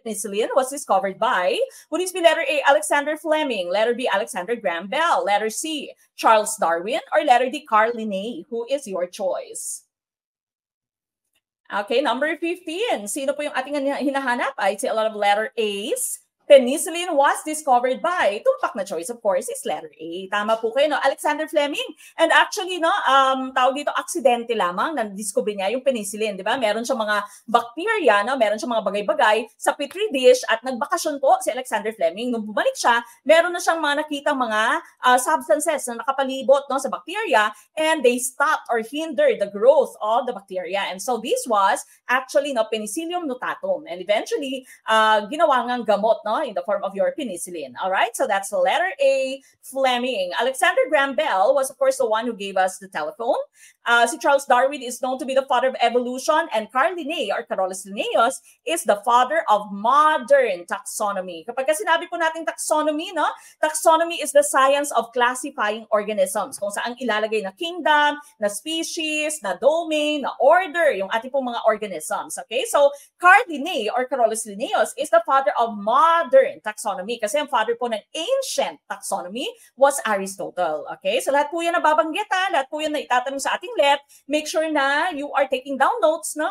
penicillin was discovered by? Would this be letter A, Alexander Fleming, letter B, Alexander Graham Bell, letter C, Charles Darwin, or letter D, Carl Linné? Who is your choice? Okay, number 15. Sino po yung ating hinahanap? I see a lot of letter A's. Penicillin was discovered by, tumpak na choice of course is letter A. Tama po kayo, no? Alexander Fleming. And actually, no, tawag dito, aksidente lamang na discover niya yung penicillin, di ba? Meron siyang mga bacteria, no? Meron siyang mga bagay-bagay sa petri dish at nagbakasyon po si Alexander Fleming. Nung bumalik siya, meron na siyang mga nakitang mga substances na nakapalibot, no, sa bacteria, and they stopped or hindered the growth of the bacteria. And so this was actually, no, Penicillium notatum. And eventually, ginawa ngang gamot, no, in the form of your penicillin. All right, so that's the letter A, Fleming. Alexander Graham Bell was, of course, the one who gave us the telephone. Si Charles Darwin is known to be the father of evolution, and Carl Linné, or Carolus Linnaeus, is the father of modern taxonomy. Kapag sinabi po natin taxonomy, no, taxonomy is the science of classifying organisms, kung saan ilalagay na kingdom, na species, na domain, na order, yung ating pong mga organisms. Okay, so Carl Linné, or Carolus Linnaeus, is the father of modern taxonomy, kasi ang father po ng ancient taxonomy was Aristotle. Okay, so lahat po yan na babanggit, lahat po yan na itatanong sa ating left. Make sure na you are taking down notes, no?